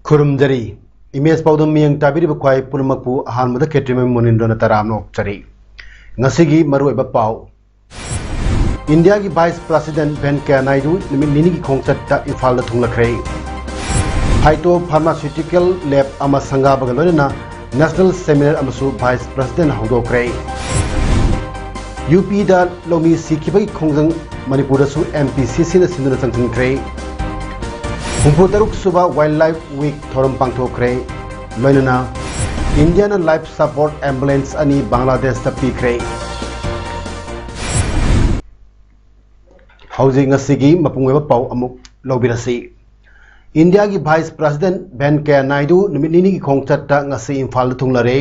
खुरुमजरी image पाउदम मियंग ताबिरी बख्वाई पुनमकपु अहानमद केट्रिम मुनिंद्रन तराम नोकचरी ngasiगी मरुइबा पाउ India की vice president Venkaiah Naidu निमित निनी की खोंगचत्ता इम्फाल दा थुंगलखरे फाइटो फार्मास्यूटिकल लैब अमा संगाबगा लोइना नेशनल सेमिनार अमसु वाइस प्रेसिडेंट हौदोखरे यूपी दा लोमी सिखिबगी खोंजंग मणिपुरसु एमपीसीसी न सिंदुना चंगथिंखरे हुंफुतरुक सुबा वाइल्ड लाइफ वीक थोरम पांगथोखरे लोइना इंडियन लाइफ सपोर्ट एम्बुलेंस अनि बांग्लादेश ता पीखरे हाउसिंग ngasiगी मपुंगेबा पाउ अमुक लौबिरसी इंडिया की वाइस प्रेसिडेंट वेंकैया नायडू निमित निनी की खोंगचत्ता ngasi इम्फाल थुंगलरे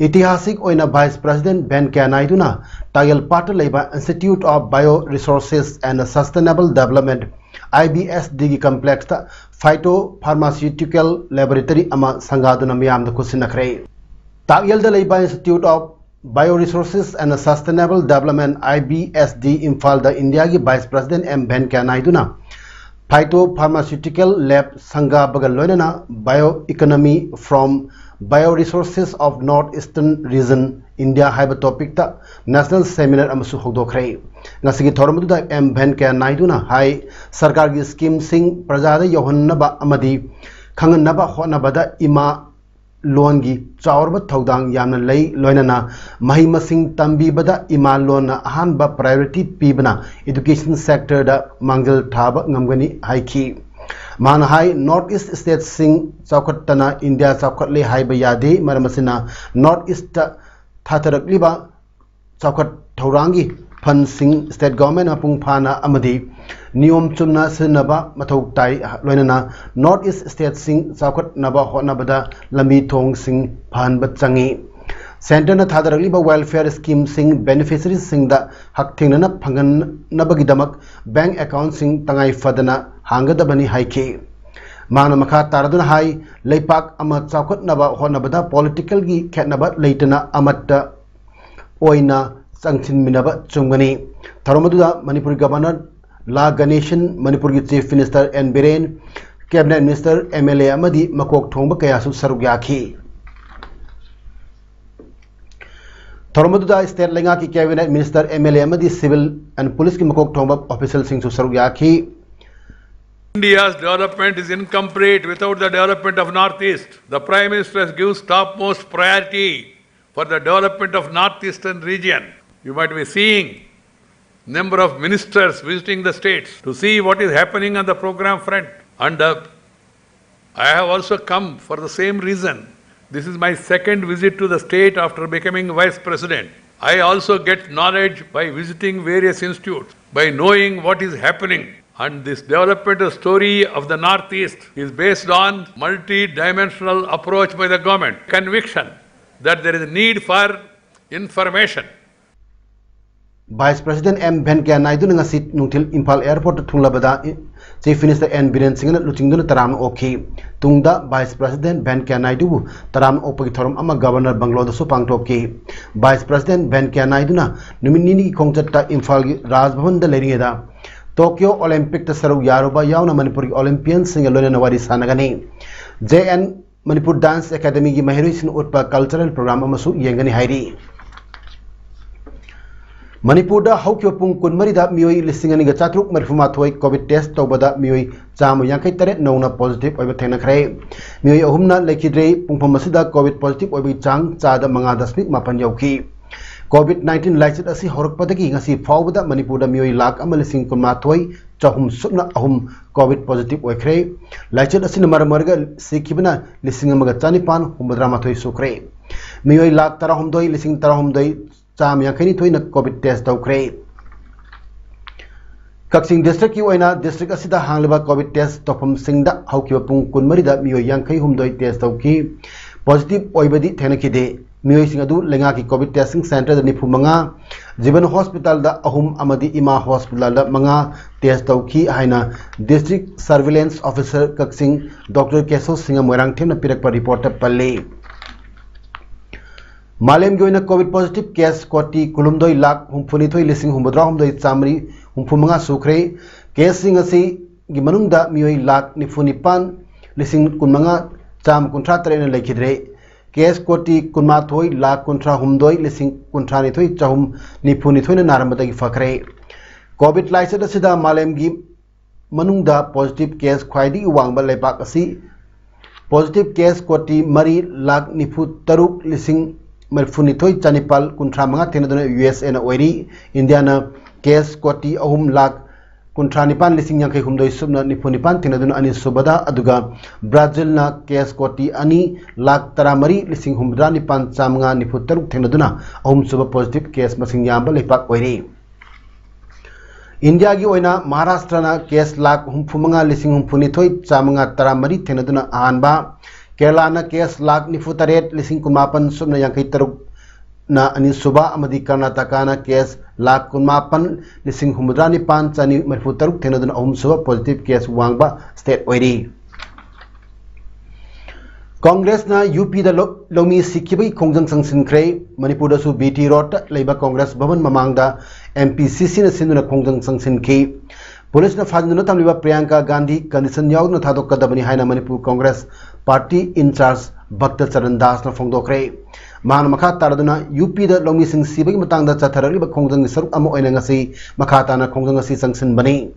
ऐतिहासिक ओइना वाइस प्रेसिडेंट वेंकैया नायडू ना टागल पाट लेबा institute of bio resources and sustainable development IBSD की कॉम्प्लेक्स ता फाइटो फार्मास्यूटिकल लैबोरेटरी अमा संगादुना मियाम द खुसिनखरे तागयल द लेबा institute of bio resources and sustainable development IBSD Imphal द इंडिया की vice president M Venkaiah Naidu ना फाइटो फार्मास्यूटिकल लैब संगा बगल लोइना bio economy from bio resources of north eastern region India हाइब टॉपिक ता नेशनल सेमिनार अमसु होदोखरे ngasiगी थोरमदुदा एम वेंकैया नायडू ना हाई सरकार की स्कीम सिंग प्रजादा यौहन्नबा अमदी खंगनबा होनबदा इमा लोन की चावरब थौदांग यामना लई लोइना मही मसिंग तंबीबदा इमा लोन अहानबा प्रायोरिटी पीबना एजुकेशन सेक्टर दा मांगल थाब ngमगनी हाइखी मान हाई नॉर्थ ईस्ट स्टेट सिंग चौखटना इंडिया चौखटले हाइब यादे मरमसिना नॉर्थ ईस्ट थाथरकलिबा चौखट थौरांगी फंड सिंग स्टेट गवर्नमेंट अपुंग फाना अमदी नियम चुमना सिनबा मथौ ताई लोइना नॉर्थ ईस्ट स्टेट सिंग चौखट नबा होनबदा लंबी थोंग सिंग फान बचंगी सेंटर न थादरकलिबा वेलफेयर स्कीम सिंग बेनिफिशियरी सिंग दा हकथिंगना फंगन नबगिदमक बैंक अकाउंट सिंग तंगाई फदना हांगदबनी हाइखी माना मखा तारदुन हाई लेपाक अमा चौखट नबा होनबदा पॉलिटिकल की खेतनबा लेटना अमत्ता ओइना संगथिनमिनबा चुंगनी थरोमदुदा मणिपुर गवर्नर ला गणेशन मणिपुर की chief minister N Biren cabinet minister MLA अमदी मकोक थोंब कयासु सरुक याखी थरोमदुदा स्टेट लेंगा की कैबिनेट मिनिस्टर MLA अमदी सिविल एंड पुलिस की मकोक थोंब ऑफिशियल सिंह सरुक याखी India's development is incomplete without the development of Northeast. The Prime Minister has given topmost priority for the development of Northeastern region. You might be seeing number of ministers visiting the states to see what is happening on the program front. And I have also come for the same reason. This is my second visit to the state after becoming Vice President. I also get knowledge by visiting various institutes, by knowing what is happening. And this development story of the Northeast is based on multi-dimensional approach by the government. Conviction that there is a need for information. Vice President M. Venkaiah Naidu ngasi nungtil Impal Airport thunglabada Chief Minister N. Biren Singh luchingduna taram okhi tungda Vice President Venkaiah Naidu taram opagi thorum ama Governor Bangladesh pangtokki Vice President Venkaiah Naidu na numinini khongchatta Impal Raj Bhavan da leringeda Tokyo Olympic ta saru yaruba yauna Manipur Olympian singa lone nawari sanagani JN Manipur Dance Academy की महिरीसिन उत्पा cultural programme अमसु येंगनी हाइरी Manipur दा हौक्यो पुंग कुनमरी दा मियोई लिसिंगनी गा चात्रुक मरफुमाथोय Covid test तौबदा मियोई चाम यांखै तरे नौना positive ओइबा थेनखरे मियोई अहुमना लेखिद्रे पुंगफम मसिदा Covid positive ओइबि चांग चादा 5.8 यौखी COVID-19 लाइचत असी हरकपदगी ngasi फावबदा Manipur दा मियोई लाख अमा लिसिंग कुनमाथोय चहुम सुकना अहुम कोविड पॉजिटिव ओइखरे लाइचत असी मरमरगा सिखिबना लिसिंग अमगा चानिपान हुमद्रामाथोय सुखरे मियोई लाख 13 लिसिंग 13 चाम यांखैनि थोइना कोविड टेस्ट तौखरे Kaksing district ki oina district asida hangliba COVID test tofam singda haukiba pung kunmarida miyo yankai humdoi test tauki positive oibadi thenakide miyo singadu lenga ki COVID testing center da nipu manga Jiban hospital da ahum amadi ima hospital da manga test tauki haina district surveillance officer Kaksing Dr. Keso Singa Moirang Themna pirakpa reporter palle Malem goina COVID positive case koti kulumdoi lak humfunithoi lising humudra humdoi chamri humfumanga sukre case sing asi gi manungda mioi lak nifunipan lising kunmanga cham kuntra trena lekhidre case koti kunmathoi lak kuntra humdoi lising kuntra ni thoi chahum nifunithoi na naramada gi fakre COVID laisad asida malem gi manungda positive case khwaidi wangba lepak asi positive case koti mari lak nifu taruk lising Merfunithoi Chanipal Kuntra Manga Tenaduna USA na Oiri Indiana case koti ahum lak Kuntra Nipan lising yang kai humdoi subna Nipunipan Tenaduna ani subada aduga Brazil na case koti ani lak taramari lising humdra nipan chamanga niputaruk Tenaduna ahum suba positive case masing yamba lepak Oiri India gi oina Maharashtra na case lak humfumanga lising humfunithoi chamanga taramari Tenaduna ahanba Kerala na case lak nifutaret lising kumapan sub na yang kay taruk na ani suba amadi Karnataka na case lak kumapan lising humudra ni pan chani marfutaruk tenadun ahum suba positive case wangba state oiri Congress na UP da lomi sikibai kongjang sangsin kre Manipur da su BT Road leiba Congress bhavan mamang da MPCC na sinduna kongjang sangsin ki Police na faduna tamliba Priyanka Gandhi condition yaw na thadok kadabani haina Manipur Congress Party in charge Bhakta Charan Das na phongdokre man makha taraduna UP da lomi sing sibagi matang da chatharali ba khongjang saruk amo oina ngasi makha ta na khongjang ngasi sangsin bani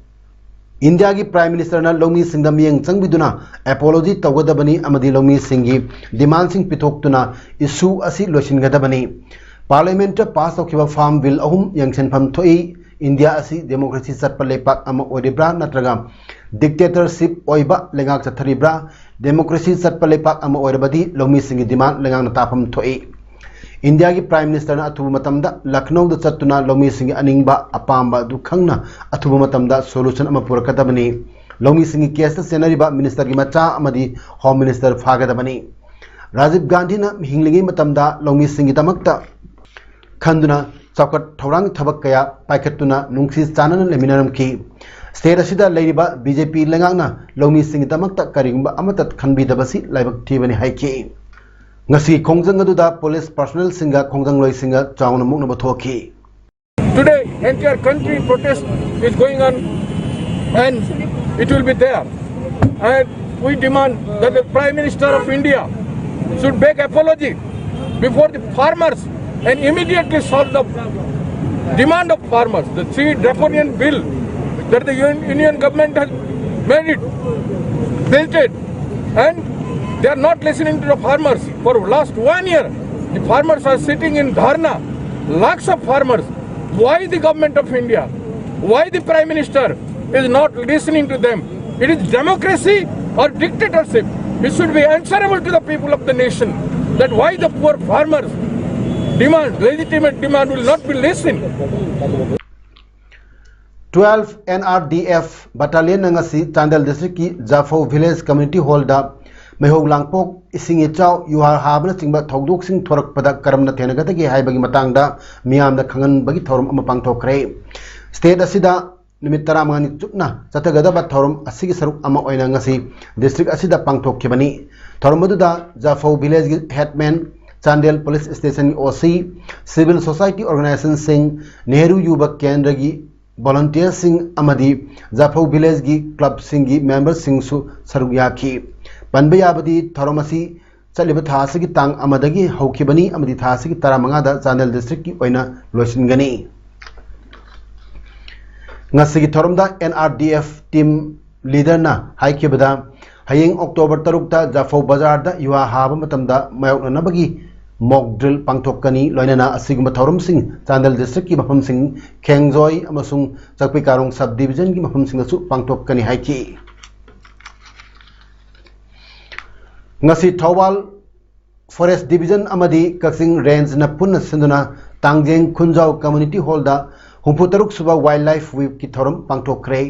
India gi Prime Minister na lomi sing da miyang changbiduna apology tawgadabani amadi lomi sing gi demand sing pithoktuna issue asi losin gadabani Parliament ta pass okhiba farm bill ahum yangchen pham thoi India asi democracy satpa lepak ama oribra natraga dictatorship oiba lengak chatharibra democracy satpa lepak ama oribadi lomi singi demand lengang natapam thoi India gi Prime Minister na athubu matamda Lucknow da chattuna lomi singi aningba apamba du khangna athubu matamda solution ama purakadabani lomi singi case ta senariba minister gi macha amadi home minister phagadabani Rajiv Gandhi na hinglingi matamda lomi singi tamakta khanduna Chaukat Thaurang Thabak Kaya Paikatuna Nungsi Chanan Leminaram ki State asida leiriba BJP lengangna lomi sing damakta karingba amatat khanbi dabasi laibak thibani haiki ngasi khongjang aduda police personnel singa khongjang loi singa chauna mukna bathoki Today entire country protest is going on and it will be there and we demand that the Prime Minister of India should beg apology before the farmers and immediately solve the demand of farmers. The 3 draconian bill that the Union government has made it, built it, and they are not listening to the farmers. For last 1 year, the farmers are sitting in dharna, lakhs of farmers. Why the government of India, why the Prime Minister is not listening to them? It is democracy or dictatorship. It should be answerable to the people of the nation that why the poor farmers demand, legitimate demand will not be listened. 12 NRDF battalion ngasi Chandel district ki Jafo village community hall da mehog langpok isingi chaw yuhar habna chingba thodok sing thorak pada karamna thenagata gi haibagi matang da miyam da khangan bagi thorum ama pangthokre state asida nimit taramani chupna chatagada ba thorum asigi saruk ama oina ngasi district asida pangthokkibani thorum da Jafo village headman Chandel Police Station OC, Civil Society Organization Singh, Nehru Yubak Kendra gi Volunteer Singh Amadi, Jafo Village gi Club Singh gi Member Singh su Sarugya Panbayabadi Tharomasi Chaliba Thasi gi Tang Amadagi Haukibani Amadi Thasi gi Taramanga da Chandel District ki oina Loishingani Ngasigi Tharomda NRDF team leader na Haikibada Haying October 3 da Jafo Bazar da Yuha Haba matamda mayok na nabagi mock drill pangthokani loinana asiguma thorum sing Chandel district ki mafam sing Khengjoy amasung Chakpi Karong sub division ki mafam sing su pangthokani haiki ngasi Thawal forest division amadi Kaksing range na punna sinduna Tangjeng Khunjau community hall da humputaruk suba wildlife week ki thorum pangtokre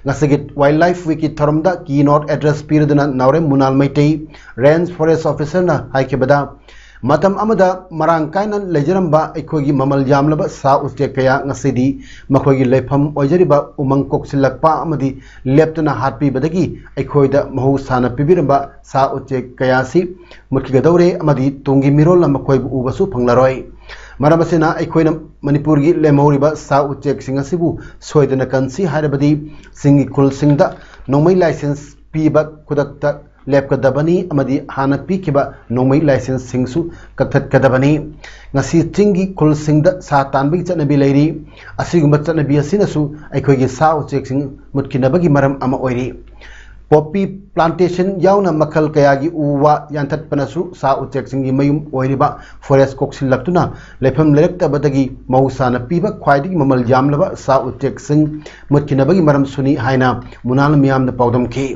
ngasagit wildlife week ki thorum da keynote address piraduna naure munal maitei range forest officer na haikebada matam amada marang kainan lejaramba ekogi mamal jamlaba sa uste kaya ngasidi makogi lefam ojariba umang koksilakpa amadi leptuna hatpi badagi ekoida mahu sana pibiramba sa uste kaya si mutkigadore amadi tungi mirol na makoi ubasu panglaroi maramasina ekoina manipurgi lemoriba sa uste singasibu soidana kansi harabadi singi kul singda nomai license piba kudakta lepkadabani amadi hana pikiba nomai license singsu kaktatkadabani ngasi tingi kul singda sa tanbi chanabi leiri asigumba chanabi asinasu aikhogi sa uchek sing mutkinabagi maram ama oiri poppy plantation yauna makal kayagi uwa yantat panasu sa uchek singi mayum oiriba forest koksil laktuna lefam lerekta badagi mausana piba khwaidi mamal jamlaba sa uchek sing mutkinabagi maram suni haina munal miyam na paudam ki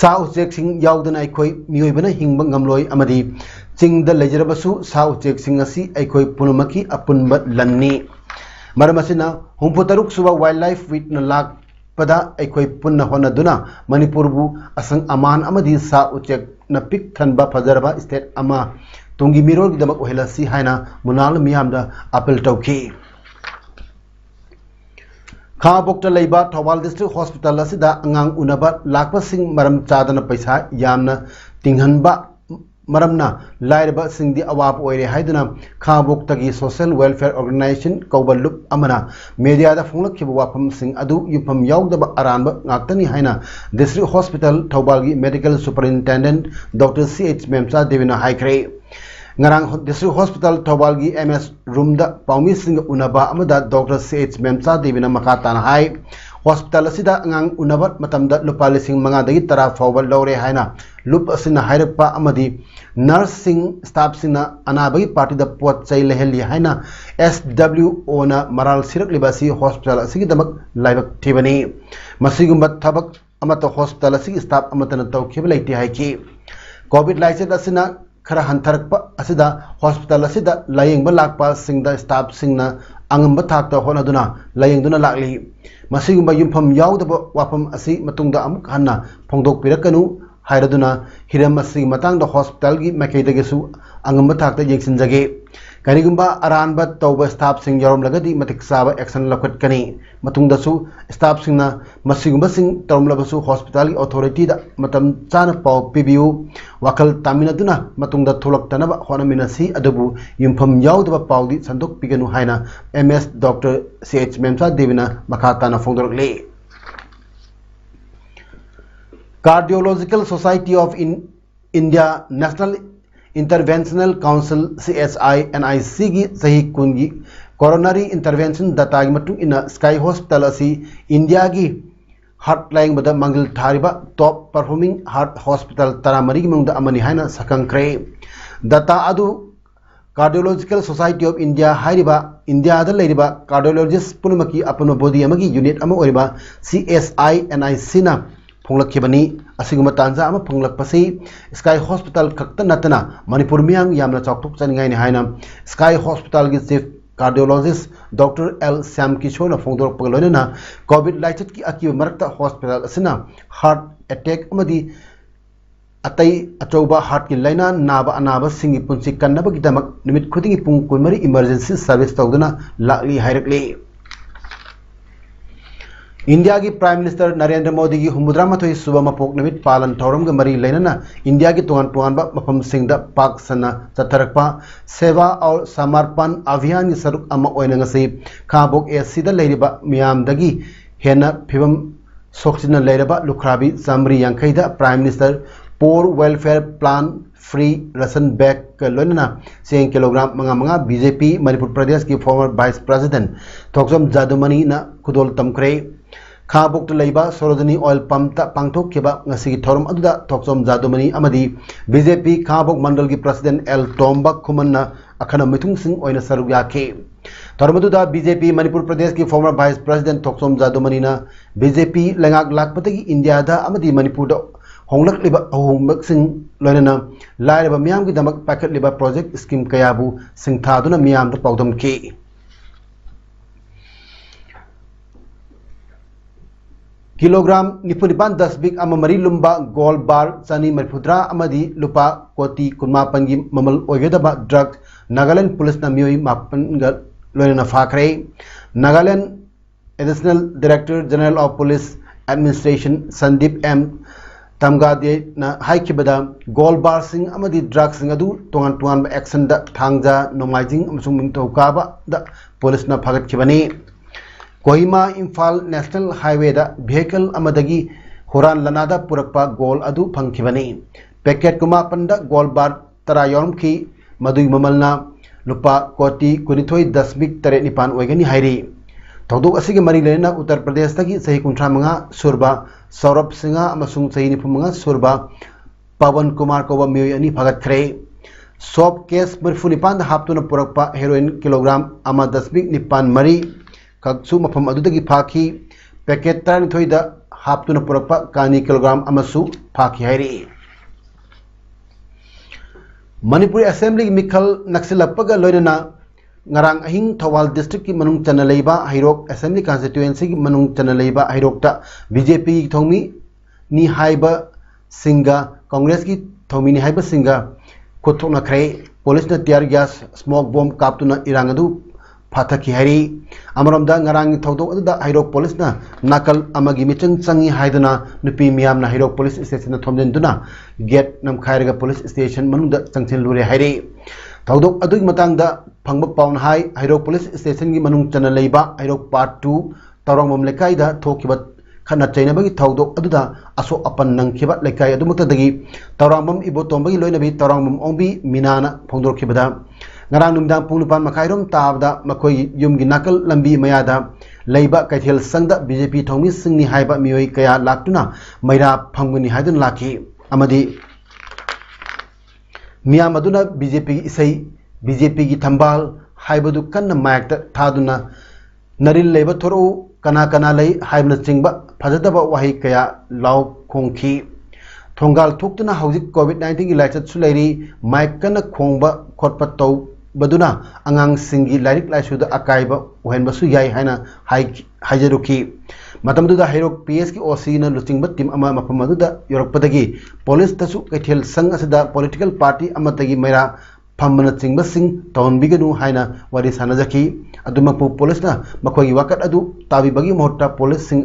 sa uchek sing yaudana aikoi miyoibana hingba ngamloi amadi chingda lejarabasu sa uchek sing asi aikoi punumaki apunba lanni maramasina humputaruk suba wildlife week na lak pada aikoi punna honaduna manipurbu asang aman amadi sa uchek na pik thanba fajaraba state ama tungi mirol gidamak ohelasi haina munal miyamda apel tauki Khabokta Leiba Thawal District Hospital asida angang unaba lakpa sing maram chadana paisa yamna tinghanba maramna lairba singdi awap oire haiduna Khabokta gi Social Welfare Organization Kaubalup amana media da phunglakhiba wafam sing adu yupam yaugdaba aranba ngaktani haina District Hospital Thawal gi Medical Superintendent Dr. C.H. Memsa Devina haikre ngarang District Hospital Thawal gi MS room da paumi sing unaba amada Dr. C.H. Memsa Devina makatan hai hospital asida ngang unaba matamda lupa lising manga dagi tara fawal lawre haina lup asina hairpa amadi nursing staff sina anabagi party da pot chai leheli haina SWO na maral sirak libasi hospital asigi damak laibak thibani masigumba thabak amata hospital asigi staff amata na tawkhib laiti haiki covid license asina khara hantarakpa asida hospital asida layengba lakpa singda staff singna angamba thakta honaduna layengduna lakli masigumba yumpham yaudaba wafam asi matungda amuk hanna phongdok pirakanu hairaduna hiram asigi matangda hospital gi makaidagesu angamba thakta yengsinjage karigumba aranba tawba staff sing yarom lagadi matik saba action lakhat kani matungdasu staff singna masigumba sing tarumlabasu hospital gi authority da matam chana paw pibiu wakal taminaduna matungda tholaktanaba honaminasi adabu yumpham yaudaba pawdi sandok piganu haina MS Dr. C.H. Memsa Devina makhatana phongdorle Cardiological Society of India National Interventional Council CSI NIC gi sahi kungi coronary intervention data gi matung ina Sky Hospital asi India gi heart line bada mangil thariba top performing heart hospital taramari gi mungda amani haina sakangkre data adu Cardiological Society of India hairiba India da leiriba cardiologist punumaki apano body amagi unit ama oriba CSI NIC na phonglakkhibani asiguma tanja ama phonglakpasi Sky Hospital khakta natana Manipur miyang yamna chokthok chaningai ni haina Sky Hospital gi chief cardiologist Dr. L. Sam Kishore na phongdor pagloina na COVID license ki akiba marakta hospital asina heart attack amadi atai achauba heart ki laina naba anaba singi punsi kannaba gidamak nimit khudingi pung kunmari emergency service tawduna lakli hairakli India की Prime Minister Narendra Modi की हुमुद्रा मथोई सुबह मपोक नमित पालन थौरम के मरी लेना India की तुंगन तुंगन मफम सिंह पाक सना चथरकपा सेवा और समर्पण अभियान की सरुक अमा ओइनंगसी खाबोक एसी द लेरिबा मियामदगी हेना फिबम सोक्सिना लेरबा लुखराबी समरी यांखैदा prime minister poor welfare plan free ration bag लोनना 1 किलोग्राम मंगा बीजेपी मणिपुर प्रदेश की former vice president Thoksom Jadumani ना खुदोल तमक्रे खाबोक लेबा सरोजनी ऑयल पंप ता पांगथोकखेबा ngasi थौरम अदुदा थोक्सम जादुमनी अमदी बीजेपी खाबोक मंडल की प्रेसिडेंट एल टोम्बा खुमन्ना अखना मिथुंग सिंह ओइना सरुक याखे थौरमदुदा बीजेपी मणिपुर प्रदेश की former vice president Thoksom Jadumani ना बीजेपी लेंगाक लाकपतगी इंडिया दा अमदी मणिपुर दा होंगलकलिबा अहोंबक सिंह लोइना लाइरबा मियाम की दमक पैकेट लिबा प्रोजेक्ट स्कीम कयाबू सिंथादुना मियाम दा पाउदम के किलोग्राम निपुनिपान 10 बिग मरी लुम्बा गोल बार चनी मरफुद्रा लुपा कोटी कुमापन की ममल ओगदब ड्रग नागालैंड पुलिस मियोई मापन लोना फाखरे Nagaland additional director general of police administration Sandeep M Tamgade गोल बार ड्रग तोान तोान एक्शन थांजा नोमाइजिंग मिंगतौकाब पुलिस फागतखिबनी Kohima Imphal national highway vehicle हुरान लनादा पुरक्पा गोल अदु फंखिबनी पैकेट कुमापन गोल बार 10 यौरमखी मदुई ममलना लुपा कोटी 19.9 ओइगनी हाइरी थौदोक असिगे मरी लेना उत्तर प्रदेश तकी सही 35 सुरबा सौरभ सिंह अमसुंग सही 95 सुरबा पवन कुमार को मियोई अनि फगतखरे सोप केस 35 हापतुना पुरक्पा हेरोइन किलोग्राम 10.9 मरी कक्सु मफम अदुदगी फाखी पैकेट 12 हापतुना पुरक्पा कानी किलोग्राम अमसु फाखी हाइरी मणिपुर असेंबली मिखल नक्सलपगा लोइना ngarang ahing thawal district ki manung chana leiba hairok assembly constituency ki manung chana leiba hairok ta BJP ki thongmi ni haiba singa congress ki thongmi ni haiba singa khothona khre police na tear gas smoke bomb kaptuna irang adu phathaki hari amaramda ngarang thawdok adu da hairok police na nakal amagi michang changi haiduna nupi miyam na hairok police station na thomden duna gate nam khairaga police station manung da changchen lure hari थौदोक अदुगी मतंगदा फंगब पाउन हाई हाइरोक police station की मनुंग चना लेबा हाइरोक पार्ट 2 तौरंगबम लेकाइदा थोकिबा खना चैनबगी थौदोक अदुदा असो अपन नंगखिबा लेकाइ अदुमतदगी तौरंगबम इबोतोंबगी लोइनबी तौरंगबम ओंबी मिनाना फोंदोरखिबदा ngarang numdang pung nupan makhairom tabda makoi yumgi nakal lambi mayada leiba kaithel sangda BJP thongmi singni haiba mioi kaya laktuna maira phangmuni haidun lakhi amadi मियाम अदुना बीजेपी इसई बीजेपी की थंबाल हाइबदु कन्न मायक थादुना नरिल लेब थोरो कना कना लई हाइबना चिंगबा फजदबा वही कया लाव खोंखी थोंगाल थुक्तुना हौजिक कोविड-19 की लाइचत सुलेरी मायक कन्न खोंबा खोटपा तौ बदुना अंगांग सिंगी लाइरिक लाइसुदा अकाइबा वहेनबसु याई हाइना हाइजरुखी मतमदुदा हाइरोक PS की ओसी न लुचिंगबा टीम अमा मफमदुदा योरकपदगी पुलिस तसु कैथेल संघ असदा पॉलिटिकल पार्टी अमतगी मैरा फमन चिंगबा सिंग तौनबिगनु हाइना वारी सानजखी अदुमपु पुलिसना मखोगी वकत अदु ताबिबगी मोहटा पुलिस सिंग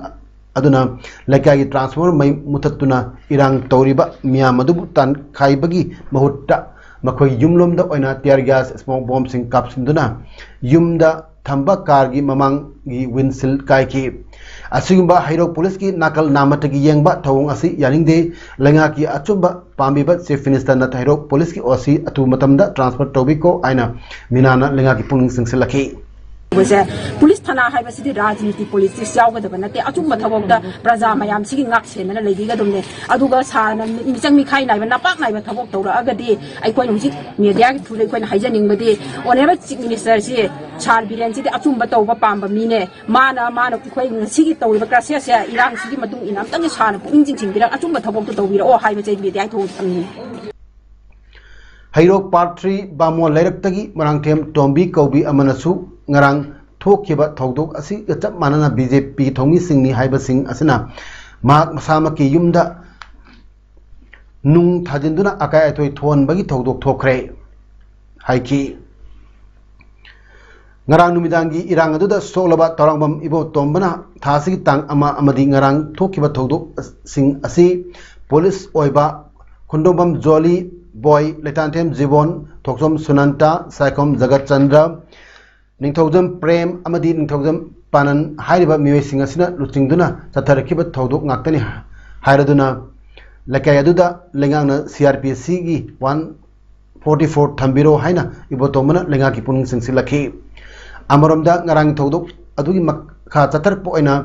अदुना लेकागी ट्रांसफॉर्मर मै मुथतुना इरांग तौरिबा मिया मदुबु तान खाइबगी मोहटा मखोगी युमलोमदा ओइना टियर गैस स्मोक बॉम्ब सिंग कापसिंदुना युमदा थंबा कार की ममांग की विंडशील काइकी असिगुंबा हाइरोक पुलिस की नाकल नामतगी येंगबा थौंग असि यानिंगदे लेंगा की अचुंबा पांबीबा चीफ मिनिस्टर न हाइरोक पुलिस की ओसी अतु मतमदा ट्रांसफर तौबिको आइना मिनाना लेंगा की पुंग सिंगसिलखी पुलिस थाना है राजनीति पॉलिटिक्स यावगदब नते अचुम थबोक प्रजा मयाम सिगी ngak सेना लेबिगदुमने अदुगा साना मिचंग मिखाइ नाइबा नापाक नाइबा थबोक तौरअगदि अइखोइन हुजिक मीडिया की थ्रू अइखोइन हाइजनिंगबदि ऑनरेबल चीफ मिनिस्टर सि सार बिरेन सि अचुम तौबा पाम्बा मीने माना अइखोइ सिगी तौरिबा क्रासेस इरांग सिगी मतुंग इनाम तंग साना पुंग जिंगबिरा अचुम थबोक तौबिरा ओ हाइबा चै मीडिया थ्रू थंनि हाइरोक पार्ट 3 बामो लेरक्तगी मरांगथेम टोंबी कौबी अमनसु ngarang thokhiba thodok asi chap manana BJP thongmi singni haiba sing asina mak masama ki yumda nung thajinduna akai athoi thon bagi thodok thokre haiki ngarang numidangi irang aduda solaba tarangbam ibo tombana thasi tang ama amadi ngarang thokhiba thodok sing asi police oiba khundobam joli boy letantem jibon thoksom sunanta saikom jagat chandra निंथौजम प्रेम अमदी निंथौजम पानन हाइरिबा मियोय सिंग असिना लुचिंगदुना चथरखिबा थौदोक ngakतनि हाइरदुना लकाय अदुदा लेंगांगना CRPC की 144 थंबिरो हाइना इबोतोमना लेंगा की पुनिंग सिंगसिलखि अमरमदा ngarang थौदोक अदुगी मखा चथरप ओइना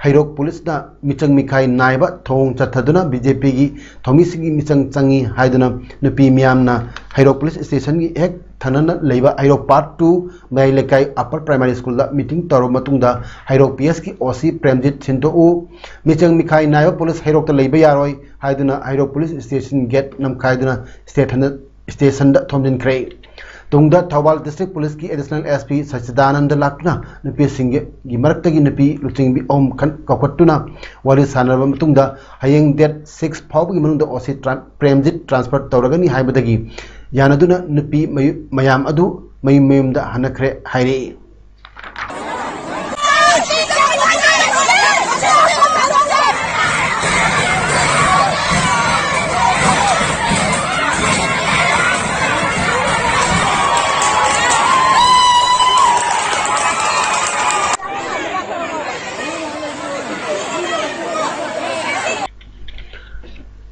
हाइरोक पुलिसना मिचंग मिखाइ नाइबा थोंग चथदुना BJP की थोमिसिंगी मिचंग चंगी हाइदुना नुपी मियामना हाइरोक police station की हेक थनन लेबा हाइरोक part 2 मै लेकाई upper primary school दा मीटिंग तौर मतुंगदा हाइरोक PS की ओसी प्रेमजित सिंतो मिचंग मिखाइ नाइबा पुलिस हाइरोक ता लेबा यारोय हाइदुना हाइरोक पुलिस स्टेशन गेट नम खाइदुना स्टेशन दा थोमदिन क्रे Tungda Thawal District Police ki Additional SP Sachidanand Lakna nupi singe gi maraktagi nupi luchingbi om kakwattuna wari sanarba matungda hayeng date 6 phawgi manungda osi premjit transfer tawragani haibadagi yanaduna nupi mayam adu mayumda hanakre haire.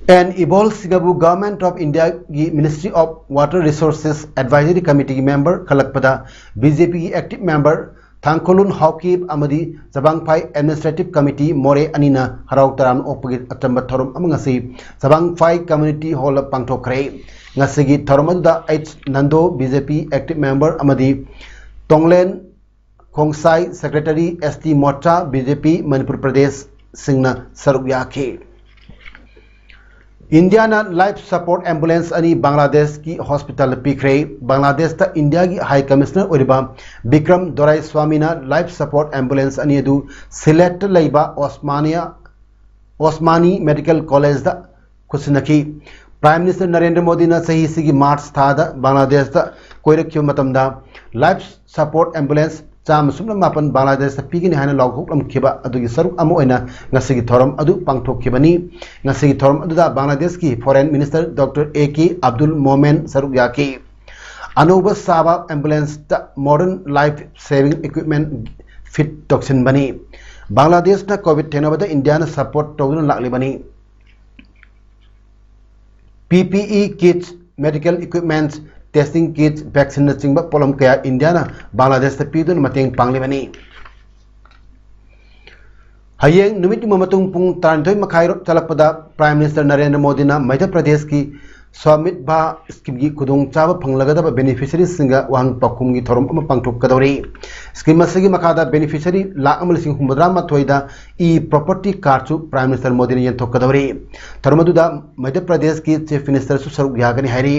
And Ibol Sigabu Government of India Ministry of Water Resources Advisory Committee member Kalakpada BJP active member Thangkolun Hawkib Amadi Zabangpai Administrative Committee More Anina Harau Taram Opagit Atamba Thorum Amangasi Zabangpai Community Hall of Pangtokre Ngasigi Thoromada H Nando BJP active member Amadi Tonglen Kongsai Secretary ST Mota BJP Manipur Pradesh Singna Sarugyake. India na life support ambulance ani Bangladesh ki hospital pikre Bangladesh ta India ki High Commissioner oriba Bikram Dorai Swami na life support ambulance ani adu select laiba Osmani Medical College da kusinaki Prime Minister Narendra Modi na sahi sigi March thada Bangladesh da koirakyo matamda life support ambulance Cham sumna mapan Bangladesh pigin hana log lam khiba adugi saruk amo oina ngasigi thoram adu pangthok khibani ngasigi thoram adu da Bangladesh ki Foreign Minister Dr. AK Abdul Momen saruk yaki anuba saba ambulance ta modern life saving equipment fit toxin bani Bangladesh na COVID tenobada India na support tawdun lakli bani PPE kits medical equipments testing kits vaccine na chingba polom kaya India na Bangladesh ta pidun mateng panglibani hayeng numit mamatong pung taranthoy makhairop chalakpada Prime Minister Narendra Modi na Madhya Pradesh ki Swamit Bha scheme gi kudong chaba phanglagadaba beneficiaries singa wang pakum gi thorom ama pangthok kadori scheme asigi makada beneficiary la amal sing humdra mathoida e property card chu Prime Minister Modi ne yenthok kadori tharmaduda Madhya Pradesh ki Chief Minister su saruk yagani hairi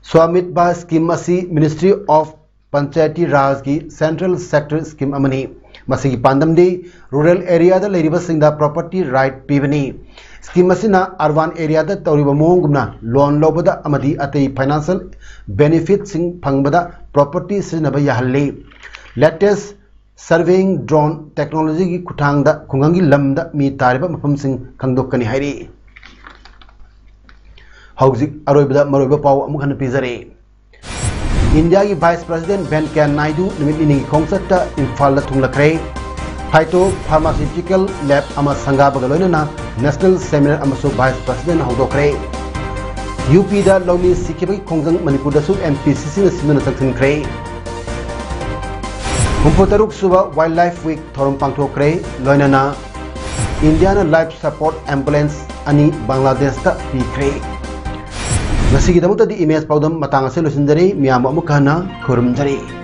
Swamit Bha scheme asi Ministry of Panchayati Raj ki Central Sector scheme amani masigi pandamdi rural area da leiriba singda property right pibani scheme asina urban area da tawriba mongumna loan lobada amadi atei financial benefit sing phangbada property sinaba yahalli latest surveying drone technology ki kuthangda khungangi lamda mi tariba mafam sing khangdokkani hairi Hauzik Aroibada Maroiba Pau Amukhan Pizare India ki Vice President Venkaiah Naidu Nimit Ining Kongsata Imphal Thunglakre Phyto Pharmaceutical Lab Ama Sangha Bagaloina National Seminar Amasu Vice President Haudokre UP da Lawni Sikibai Kongjang Manipur da Sub MPCC na Simana Saksin Kre Humpotaruk Suba Wildlife Week Thorum Pangthokre Loinana Indiana Life Support Ambulance Ani Bangladesh ta Pikre Nasi kita di image paudam matang asal lusin dari miamu mukana kurum dari.